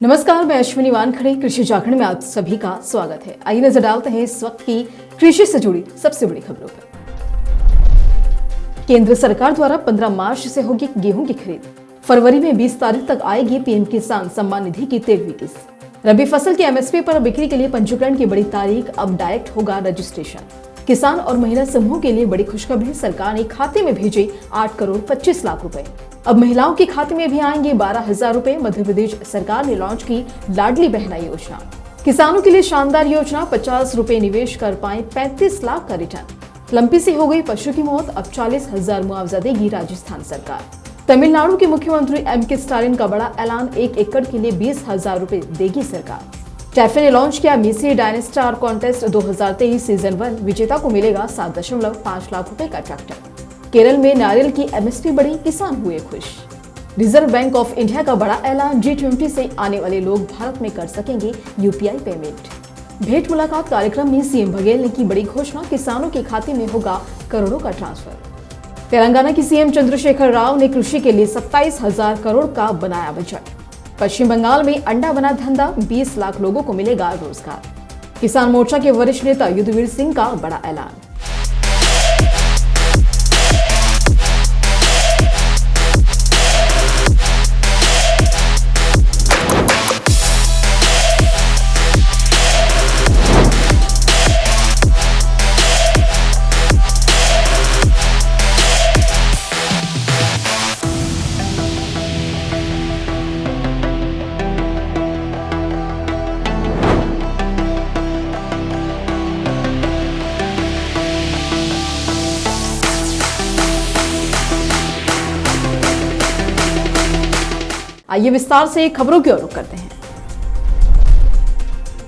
नमस्कार, मैं अश्विनी वानखड़े कृषि जागरण में आप सभी का स्वागत है। आइए नजर डालते हैं इस वक्त की कृषि से जुड़ी सबसे बड़ी खबरों पर। केंद्र सरकार द्वारा 15 मार्च से होगी गेहूं की खरीद। फरवरी में 20 तारीख तक आएगी पीएम किसान सम्मान निधि की 13वीं किस्त। रबी फसल के एमएसपी पर बिक्री के लिए पंजीकरण की बड़ी तारीख, अब डायरेक्ट होगा रजिस्ट्रेशन। किसान और महिला समूह के लिए बड़ी खुशखबरी, सरकार ने खाते में भेजे 8 करोड़ 25 लाख रुपए। अब महिलाओं के खाते में भी आएंगे 12,000 रुपए। मध्य प्रदेश सरकार ने लॉन्च की लाडली बहना योजना। किसानों के लिए शानदार योजना, 50 रुपए निवेश कर पाए 35 लाख का रिटर्न। लंपी से हो गई पशु की मौत, अब 40,000 मुआवजा देगी राजस्थान सरकार। तमिलनाडु के मुख्यमंत्री एम.के. स्टालिन का बड़ा ऐलान, 1 एकड़ के लिए 20,000 रुपए देगी सरकार। टैफे ने लॉन्च किया मेसी डायनेस्टार कॉन्टेस्ट 2023 सीजन 1, विजेता को मिलेगा 7.5 लाख रुपए का ट्रैक्टर। केरल में नारियल की एमएसपी बढ़ी, किसान हुए खुश। रिजर्व बैंक ऑफ इंडिया का बड़ा ऐलान, G20 से आने वाले लोग भारत में कर सकेंगे यूपीआई पेमेंट। भेंट मुलाकात कार्यक्रम में सीएम बघेल ने की बड़ी घोषणा, किसानों के खाते में होगा करोड़ों का ट्रांसफर। तेलंगाना की सीएम चंद्रशेखर राव ने कृषि के लिए 27,000 करोड़ का बनाया बजट। पश्चिम बंगाल में अंडा बना धंधा, 20 लाख लोगों को मिलेगा रोजगार। किसान मोर्चा के वरिष्ठ नेता युद्धवीर सिंह का बड़ा ऐलान। आइए विस्तार से खबरों की ओर रुख करते हैं।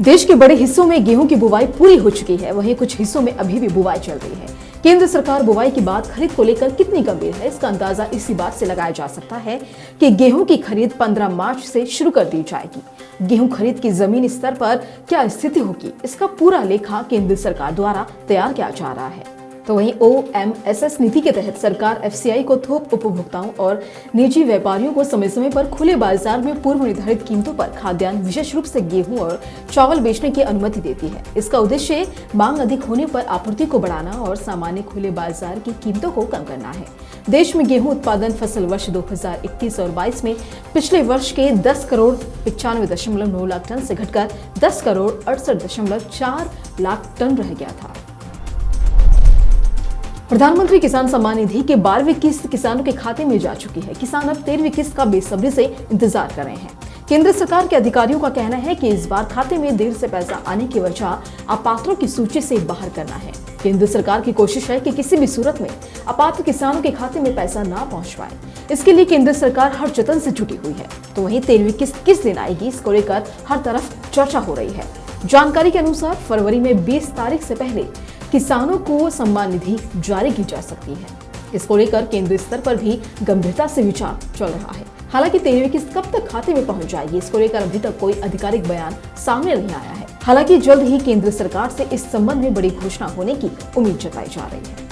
देश के बड़े हिस्सों में गेहूं की बुवाई पूरी हो चुकी है, वहीं कुछ हिस्सों में अभी भी बुवाई चल रही है। केंद्र सरकार बुवाई की बात खरीद को लेकर कितनी गंभीर है, इसका अंदाजा इसी बात से लगाया जा सकता है कि गेहूं की खरीद 15 मार्च से शुरू कर दी जाएगी। गेहूं खरीद की जमीनी स्तर पर क्या स्थिति होगी, इसका पूरा लेखा केंद्र सरकार द्वारा तैयार किया जा रहा है। तो वहीं OMSS नीति के तहत सरकार FCI को थोक उपभोक्ताओं और निजी व्यापारियों को समय समय पर खुले बाजार में पूर्व निर्धारित कीमतों पर खाद्यान्न, विशेष रूप से गेहूं और चावल बेचने की अनुमति देती है। इसका उद्देश्य मांग अधिक होने पर आपूर्ति को बढ़ाना और सामान्य खुले बाजार की कीमतों को कम करना है। देश में गेहूं उत्पादन फसल वर्ष 2021 और 22 में पिछले वर्ष के 10 करोड़ 95.9 लाख टन से घटकर 10 करोड़ 68.4 लाख टन रह गया था। प्रधानमंत्री किसान सम्मान निधि के 12वीं किस्त किसानों के खाते में जा चुकी है। किसान अब 13वीं किस्त का बेसब्री से इंतजार कर रहे हैं। केंद्र सरकार के अधिकारियों का कहना है कि इस बार खाते में देर से पैसा आने की वजह अपात्रों की सूची से बाहर करना है। केंद्र सरकार की कोशिश है कि किसी भी सूरत में अपात्र किसानों के खाते में पैसा ना पहुंच पाए। इसके लिए केंद्र सरकार हर जतन से जुटी हुई है। तो वहीं 13वीं किस्त किस दिन आएगी, इसको लेकर हर तरफ चर्चा हो रही है। जानकारी के अनुसार फरवरी में 20 तारीख से पहले किसानों को सम्मान निधि जारी की जा सकती है। इसको लेकर केंद्र स्तर पर भी गंभीरता से विचार चल रहा है। हालांकि 13वीं किस्त कब तक खाते में पहुंच जाएगी, इसको लेकर अभी तक कोई आधिकारिक बयान सामने नहीं आया है। हालांकि जल्द ही केंद्र सरकार से इस संबंध में बड़ी घोषणा होने की उम्मीद जताई जा रही है।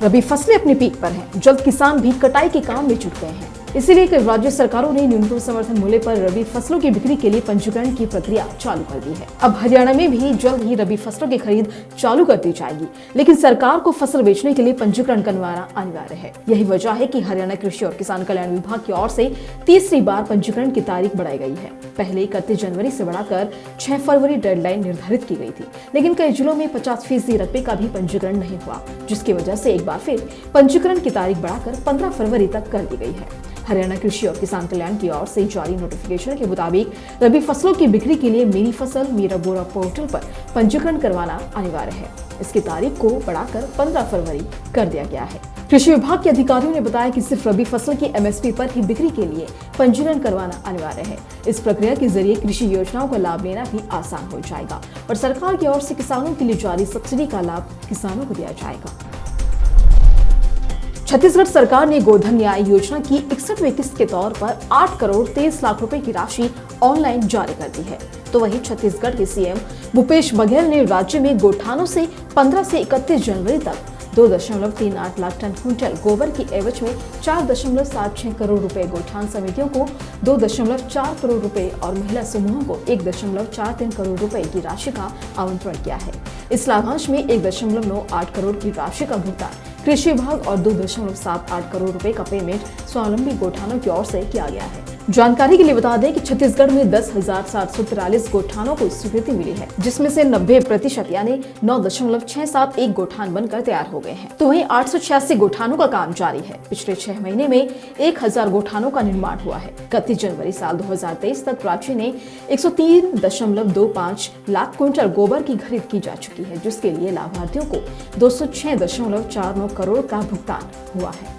रबी फसलें अपनी पीक पर हैं, जल्द किसान भी कटाई के काम में जुट गए हैं। इसीलिए कई राज्य सरकारों ने न्यूनतम समर्थन मूल्य पर रबी फसलों की बिक्री के लिए पंजीकरण की प्रक्रिया चालू कर दी है। अब हरियाणा में भी जल्द ही रबी फसलों की खरीद चालू कर दी जाएगी, लेकिन सरकार को फसल बेचने के लिए पंजीकरण करवाना अनिवार्य है। यही वजह है कि हरियाणा कृषि और किसान कल्याण विभाग की ओर से तीसरी बार पंजीकरण की तारीख बढ़ाई गई है। पहले 31 जनवरी से बढ़ाकर 6 फरवरी डेडलाइन निर्धारित की गई थी, लेकिन कई जिलों में 50% रकबे का भी पंजीकरण नहीं हुआ, जिसकी वजह से एक बार फिर पंजीकरण की तारीख बढ़ाकर 15 फरवरी तक कर दी गई है। हरियाणा कृषि और किसान कल्याण की ओर से जारी नोटिफिकेशन के मुताबिक रबी फसलों की बिक्री के लिए मेरी फसल मेरा बोरा पोर्टल पर पंजीकरण करवाना अनिवार्य है। इसकी तारीख को बढ़ाकर 15 फरवरी कर दिया गया है। कृषि विभाग के अधिकारियों ने बताया कि सिर्फ रबी फसल की एमएसपी पर ही बिक्री के लिए पंजीकरण करवाना अनिवार्य है। इस प्रक्रिया के जरिए कृषि योजनाओं का लाभ लेना भी आसान हो जाएगा और सरकार की ओर से किसानों के लिए जारी सब्सिडी का लाभ किसानों को दिया जाएगा। छत्तीसगढ़ सरकार ने गोधन न्याय योजना की 61वीं किस्त के तौर पर 8 करोड़ 23 लाख रुपए की राशि ऑनलाइन जारी कर दी है। तो वहीं छत्तीसगढ़ के सीएम भूपेश बघेल ने राज्य में गोठानों से 15 से 31 जनवरी तक 2.38 लाख टन क्विंटल गोबर की एवज में 4.76 करोड़ रुपए, गौठान समितियों को 2.4 करोड़ रुपए और महिला समूहों को 1.43 करोड़ रुपए की राशि का आवंटन किया है। इस लाभांश में 1.98 करोड़ की राशि का भुगतान कृषि विभाग और 2.78 करोड़ रुपए का पेमेंट स्वावलंबी गौठानों की ओर से किया गया है। जानकारी के लिए बता दें कि छत्तीसगढ़ में 10,743 गौठानों को स्वीकृति मिली है, जिसमें से 90% यानी 9.671 गौठान बनकर तैयार हो गए हैं। तो वहीं 886 गौठानों का काम जारी है। पिछले 6 महीने में 1000 गौठानों का निर्माण हुआ है। 31 जनवरी साल 2023 तक राज्य ने 103.25 लाख क्विंटल गोबर की खरीद की जा चुकी है, जिसके लिए लाभार्थियों को 206.49 करोड़ का भुगतान हुआ है।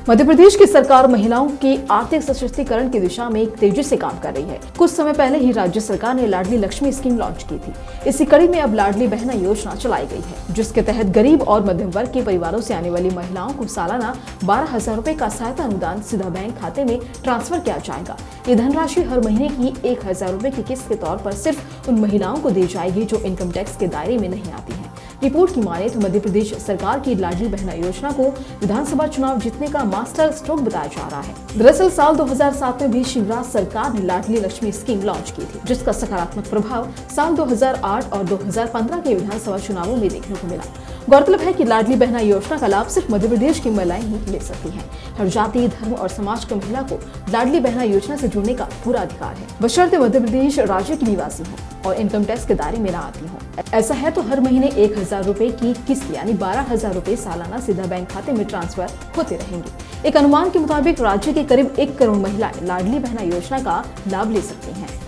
मध्य प्रदेश की सरकार महिलाओं के आर्थिक सशक्तिकरण की दिशा में तेजी से काम कर रही है। कुछ समय पहले ही राज्य सरकार ने लाडली लक्ष्मी स्कीम लॉन्च की थी। इसी कड़ी में अब लाडली बहना योजना चलाई गई है, जिसके तहत गरीब और मध्यम वर्ग के परिवारों से आने वाली महिलाओं को सालाना 12,000 रुपए का सहायता अनुदान सीधा बैंक खाते में ट्रांसफर किया जाएगा। ये धनराशि हर महीने की 1,000 रुपए की किस्त के तौर पर सिर्फ उन महिलाओं को दी जाएगी जो इनकम टैक्स के दायरे में नहीं आती है। रिपोर्ट की माने तो मध्य प्रदेश सरकार की लाडली बहना योजना को विधानसभा चुनाव जीतने का मास्टर स्ट्रोक बताया जा रहा है। दरअसल साल 2007 में भी शिवराज सरकार ने लाडली लक्ष्मी स्कीम लॉन्च की थी, जिसका सकारात्मक प्रभाव साल 2008 और 2015 के विधानसभा चुनावों में देखने को मिला। गौरतलब है कि लाडली बहना योजना का लाभ सिर्फ मध्य प्रदेश की महिलाएं ही ले सकती हैं। हर जाति, धर्म और समाज की महिला को लाडली बहना योजना से जुड़ने का पूरा अधिकार है, बशर्ते मध्य प्रदेश राज्य की निवासी हो और इनकम टैक्स के दायरे में न आती हो। ऐसा है तो हर महीने 1,000 रुपए की किस्त यानी 12,000 रुपए सालाना सीधा बैंक खाते में ट्रांसफर होते रहेंगे। एक अनुमान के मुताबिक राज्य के करीब 1 करोड़ महिलाएं लाडली बहना योजना का लाभ ले सकती हैं।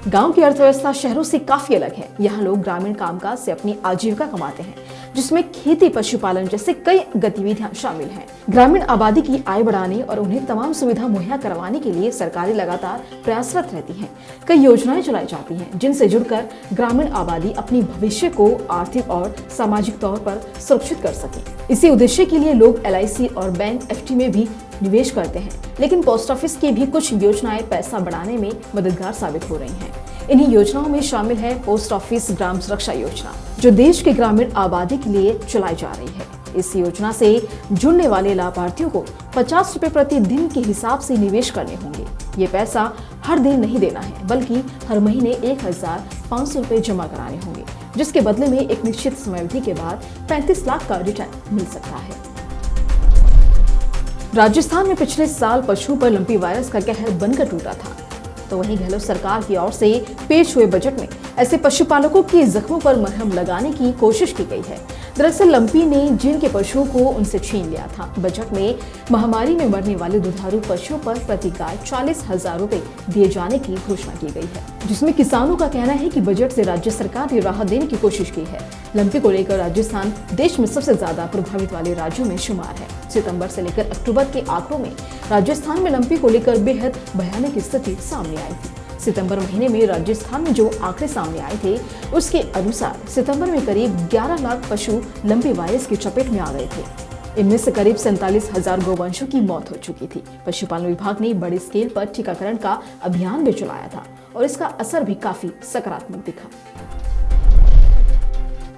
गांव की अर्थव्यवस्था शहरों से काफी अलग है। यहाँ लोग ग्रामीण कामकाज से अपनी आजीविका कमाते हैं, जिसमें खेती, पशुपालन जैसे कई गतिविधियां शामिल हैं। ग्रामीण आबादी की आय बढ़ाने और उन्हें तमाम सुविधा मुहैया करवाने के लिए सरकारें लगातार प्रयासरत रहती हैं। कई योजनाएं चलाई जाती हैं, जिनसे जुड़कर ग्रामीण आबादी अपनी भविष्य को आर्थिक और सामाजिक तौर पर सुरक्षित कर सके। इसी उद्देश्य के लिए लोग LIC और बैंक FD में भी निवेश करते हैं, लेकिन पोस्ट ऑफिस की भी कुछ योजनाएं पैसा बढ़ाने में मददगार साबित हो रही हैं। इन्हीं योजनाओं में शामिल है पोस्ट ऑफिस ग्राम सुरक्षा योजना, जो देश के ग्रामीण आबादी के लिए चलाई जा रही है। इस योजना से जुड़ने वाले लाभार्थियों को 50 रुपए प्रति दिन के हिसाब से निवेश करने होंगे। ये पैसा हर दिन नहीं देना है, बल्कि हर महीने 1,500 रुपए जमा कराने होंगे, जिसके बदले में एक निश्चित समयावधि के बाद 35 लाख का रिटर्न मिल सकता है। राजस्थान में पिछले साल पशुओं पर लंपी वायरस का कहर बनकर टूटा था, तो वहीं गहलोत सरकार की ओर से पेश हुए बजट में ऐसे पशुपालकों के जख्मों पर मरहम लगाने की कोशिश की गई है। दरअसल लंपी ने जिनके पशुओं को उनसे छीन लिया था। बजट में महामारी में मरने वाले दुधारू पशुओं पर प्रति गाय 40,000 रुपए दिए जाने की घोषणा की गई है, जिसमें किसानों का कहना है कि बजट से राज्य सरकार ने राहत देने की कोशिश की है। लंपी को लेकर राजस्थान देश में सबसे ज्यादा प्रभावित वाले राज्यों में शुमार है। सितंबर से लेकर अक्टूबर के आंकड़ों में राजस्थान में लंपी को लेकर बेहद भयानक स्थिति सामने आई थी। सितंबर महीने में राजस्थान में जो आंकड़े सामने आए थे, उसके अनुसार सितंबर में करीब 11 लाख पशु लंपी वायरस की चपेट में आ गए थे। इनमें से करीब 47,000 गौवंशों की मौत हो चुकी थी। पशुपालन विभाग ने बड़े स्केल पर टीकाकरण का अभियान भी चलाया था और इसका असर भी काफी सकारात्मक दिखा।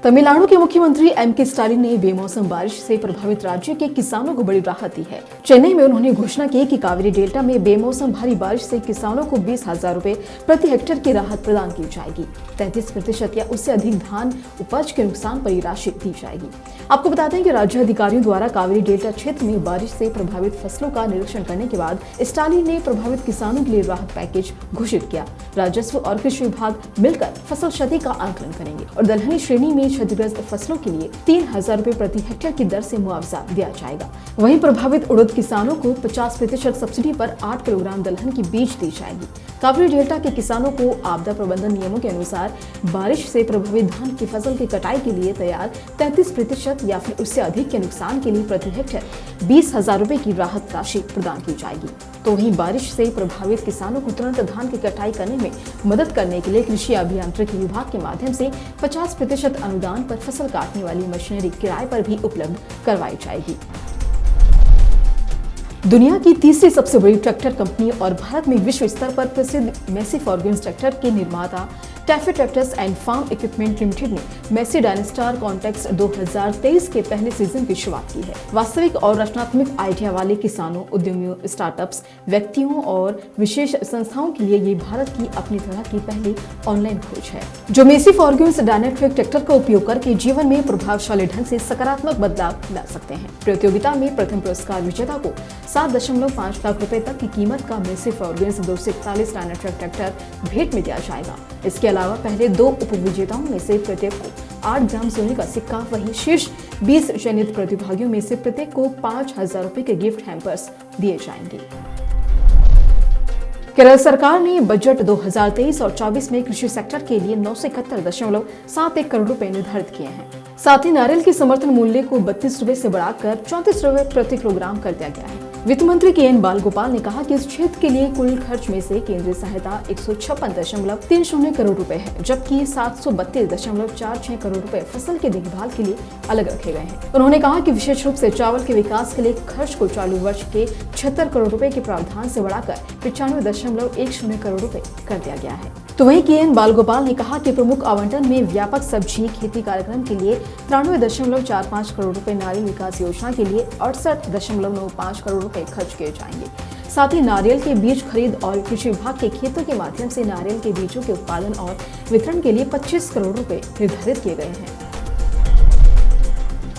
तमिलनाडु के मुख्यमंत्री M.K. स्टालिन ने बेमौसम बारिश से प्रभावित राज्य के किसानों को बड़ी राहत दी है। चेन्नई में उन्होंने घोषणा की कि कावेरी डेल्टा में बेमौसम भारी बारिश से किसानों को 20,000 रुपए प्रति हेक्टेयर की राहत प्रदान की जाएगी। 33% या उससे अधिक धान उपज के नुकसान पर राशि दी जाएगी। आपको बता दें कि राज्य अधिकारियों द्वारा कावेरी डेल्टा क्षेत्र में बारिश से प्रभावित फसलों का निरीक्षण करने के बाद स्टालिन ने प्रभावित किसानों के लिए राहत पैकेज घोषित किया। राजस्व और कृषि विभाग मिलकर फसल क्षति का आंकलन करेंगे और दलहनी श्रेणी में क्षतिग्रस्त फसलों के लिए 3,000 रुपए प्रति हेक्टेयर की दर से मुआवजा दिया जाएगा। वहीं प्रभावित उड़द किसानों को 50% सब्सिडी पर 8 किलोग्राम दलहन की बीज दी जाएगी। कावेरी डेल्टा के किसानों को आपदा प्रबंधन नियमों के अनुसार बारिश से प्रभावित धान की फसल की कटाई के लिए तैयार 33% या फिर उससे अधिक के नुकसान के लिए प्रति हेक्टेयर 20,000 रुपए की राहत राशि प्रदान की जाएगी। तो वहीं बारिश से प्रभावित किसानों को तुरंत धान की कटाई करने में मदद करने के लिए कृषि अभियांत्रिकी विभाग के माध्यम से 50% अनुदान पर फसल काटने वाली मशीनरी किराए पर भी उपलब्ध करवाई जाएगी। दुनिया की तीसरी सबसे बड़ी ट्रैक्टर कंपनी और भारत में विश्व स्तर पर प्रसिद्ध मेसी फर्ग्यूसन ट्रैक्टर के निर्माता TAFE tractors and farm equipment limited ने मेसी डायनेस्टार कॉन्टेक्स्ट 2023 के पहले सीजन की शुरुआत की है। वास्तविक और रचनात्मक आइडिया वाले किसानों, उद्यमियों, स्टार्टअप्स, व्यक्तियों और विशेष संस्थाओं के लिए ये भारत की अपनी तरह की पहली ऑनलाइन खोज है, जो मेसी फॉर्ग्यून्स डायनेट्रिक ट्रैक्टर का उपयोग करके जीवन में प्रभावशाली ढंग से सकारात्मक बदलाव ला सकते हैं। प्रतियोगिता में प्रथम पुरस्कार विजेता को 7.5 लाख रुपए तक की कीमत का मेसी फॉर्ग्यून्स 241 डायनेट्रिक ट्रैक्टर भेंट में दिया जाएगा। इसके अलावा पहले 2 उपविजेताओं में से प्रत्येक को 8 ग्राम सोने का सिक्का, वहीं शीर्ष 20 चयनित प्रतिभागियों में से प्रत्येक को 5,000 रुपए के गिफ्ट हैम्पर्स दिए जाएंगे। केरल सरकार ने बजट 2023 और 24 में कृषि सेक्टर के लिए 971.71 करोड़ रुपए निर्धारित किए हैं। साथ ही नारियल के समर्थन मूल्य को 32 रुपए से बढ़ाकर 34 रुपए प्रति किलोग्राम कर दिया गया है। वित्त मंत्री के.एन. बालगोपाल ने कहा कि इस क्षेत्र के लिए कुल खर्च में से केंद्रीय सहायता 156.30 करोड़ रुपए है, जबकि 732.46 करोड़ रुपए फसल की देखभाल के लिए अलग रखे गए हैं। उन्होंने कहा कि विशेष रूप से चावल के विकास के लिए खर्च को चालू वर्ष के 76 करोड़ रुपए के प्रावधान से बढ़ाकर 95.10 करोड़ रुपए कर दिया गया है। तो वहीं के.एन. बालगोपाल ने कहा कि प्रमुख आवंटन में व्यापक सब्जी खेती कार्यक्रम के लिए 93.45 करोड़ रुपए, नारियल विकास योजना के लिए 68.95 करोड़ रुपए खर्च किए जाएंगे। साथ ही नारियल के बीज खरीद और कृषि विभाग के खेतों के माध्यम से नारियल के बीजों के उत्पादन और वितरण के लिए 25 करोड़ रुपए निर्धारित किए गए हैं।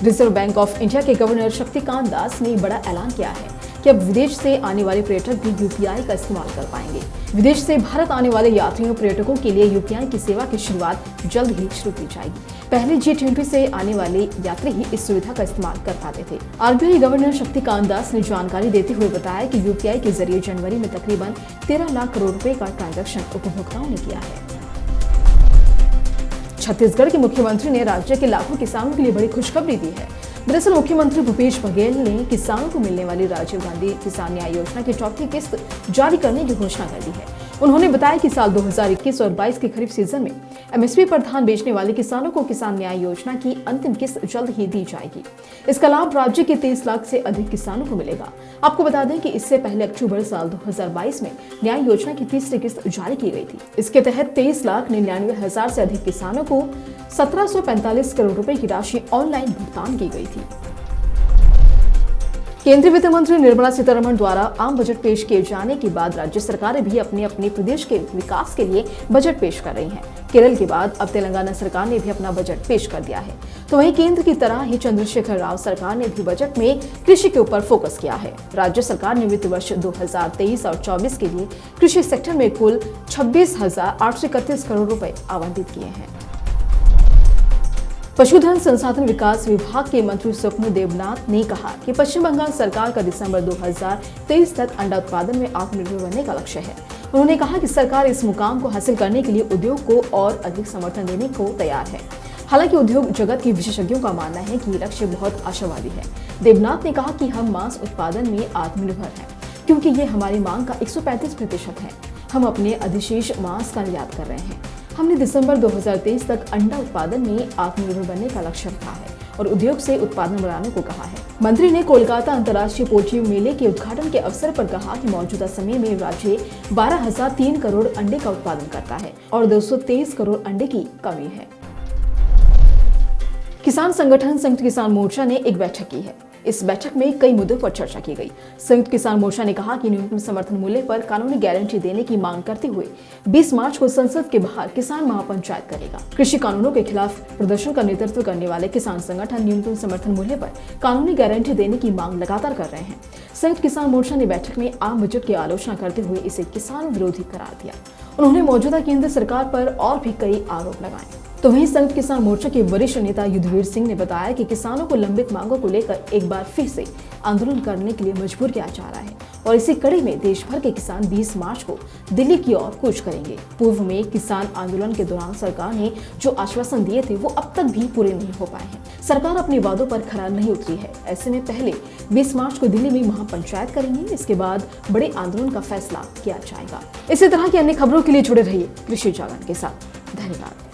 रिजर्व बैंक ऑफ इंडिया के गवर्नर शक्तिकांत दास ने बड़ा ऐलान किया है कि अब विदेश से आने वाले पर्यटक भी यूपीआई का इस्तेमाल कर पाएंगे। विदेश से भारत आने वाले यात्रियों पर्यटकों के लिए यूपीआई की सेवा की शुरुआत जल्द ही शुरू की जाएगी। पहले G20 से आने वाले यात्री ही इस सुविधा का इस्तेमाल कर पाते थे। आरबीआई गवर्नर शक्तिकांत दास ने जानकारी देते हुए बताया कि यूपीआई के जरिए जनवरी में तकरीबन 13 लाख करोड़ रुपए का ट्रांजैक्शन उपभोक्ताओं ने किया है। छत्तीसगढ़ के मुख्यमंत्री ने राज्य के लाखों किसानों के लिए बड़ी खुशखबरी दी है। दरअसल मुख्यमंत्री भूपेश बघेल ने किसानों को मिलने वाली राजीव गांधी किसान न्याय योजना की चौथी किस्त जारी करने की घोषणा कर दी है। उन्होंने बताया कि साल 2021 और 22 के खरीफ सीजन में एमएसपी पर धान बेचने वाले किसानों को किसान न्याय योजना की अंतिम किस्त जल्द ही दी जाएगी। इसका लाभ राज्य के 23 लाख से अधिक किसानों को मिलेगा। आपको बता दें कि इससे पहले अक्टूबर साल 2022 में न्याय योजना की तीसरी किस्त जारी की गई थी। इसके तहत 23,99,000 से अधिक किसानों को 1745 करोड़ रुपए की राशि ऑनलाइन भुगतान की गई थी। केंद्रीय वित्त मंत्री निर्मला सीतारमण द्वारा आम बजट पेश किए जाने के बाद राज्य सरकारें भी अपने अपने प्रदेश के विकास के लिए बजट पेश कर रही हैं। केरल के बाद अब तेलंगाना सरकार ने भी अपना बजट पेश कर दिया है। तो वहीं केंद्र की तरह ही चंद्रशेखर राव सरकार ने भी बजट में कृषि के ऊपर फोकस किया है। राज्य सरकार ने वित्त वर्ष 2023 और 24 के लिए कृषि सेक्टर में कुल 26,831 करोड़ रुपए आवंटित किए हैं। पशुधन संसाधन विकास विभाग के मंत्री स्वप्न देवनाथ ने कहा कि पश्चिम बंगाल सरकार का दिसंबर 2023 तक अंडा उत्पादन में आत्मनिर्भर बनने का लक्ष्य है। उन्होंने कहा कि सरकार इस मुकाम को हासिल करने के लिए उद्योग को और अधिक समर्थन देने को तैयार है। हालांकि उद्योग जगत के विशेषज्ञों का मानना है कि ये लक्ष्य बहुत आशावादी है। देवनाथ ने कहा कि हम मांस उत्पादन में आत्मनिर्भर हैं, क्योंकि ये हमारी मांग का 135% है। हम अपने अधिशेष मांस का निर्यात कर रहे हैं। हमने दिसंबर 2023 तक अंडा उत्पादन में आत्मनिर्भर बनने का लक्ष्य रखा है और उद्योग से उत्पादन बढ़ाने को कहा है। मंत्री ने कोलकाता अंतर्राष्ट्रीय पोल्ट्री मेले के उद्घाटन के अवसर पर कहा कि मौजूदा समय में राज्य 12,003 करोड़ अंडे का उत्पादन करता है और 223 करोड़ अंडे की कमी है। किसान संगठन संयुक्त किसान मोर्चा ने एक बैठक की है। इस बैठक में कई मुद्दों पर चर्चा की गई। संयुक्त किसान मोर्चा ने कहा कि न्यूनतम समर्थन मूल्य पर कानूनी गारंटी देने की मांग करते हुए 20 मार्च को संसद के बाहर किसान महापंचायत करेगा। कृषि कानूनों के खिलाफ प्रदर्शन का नेतृत्व करने वाले किसान संगठन न्यूनतम समर्थन मूल्य पर कानूनी गारंटी देने की मांग लगातार कर रहे हैं। संयुक्त किसान मोर्चा ने बैठक में आम बजट की आलोचना करते हुए इसे किसान विरोधी करार दिया। उन्होंने मौजूदा केंद्र सरकार पर और भी कई आरोप लगाए। तो वहीं संयुक्त किसान मोर्चा के वरिष्ठ नेता युद्धवीर सिंह ने बताया कि किसानों को लंबित मांगों को लेकर एक बार फिर से आंदोलन करने के लिए मजबूर किया जा रहा है और इसी कड़ी में देश भर के किसान 20 मार्च को दिल्ली की ओर कूच करेंगे। पूर्व में किसान आंदोलन के दौरान सरकार ने जो आश्वासन दिए थे वो अब तक भी पूरे नहीं हो पाए हैं। सरकार अपने वादों पर खरा नहीं उतरी है। ऐसे में पहले 20 मार्च को दिल्ली में महापंचायत करेंगे, इसके बाद बड़े आंदोलन का फैसला किया जाएगा। इसी तरह की अन्य खबरों के लिए जुड़े रहिए कृषि जागरण के साथ। धन्यवाद।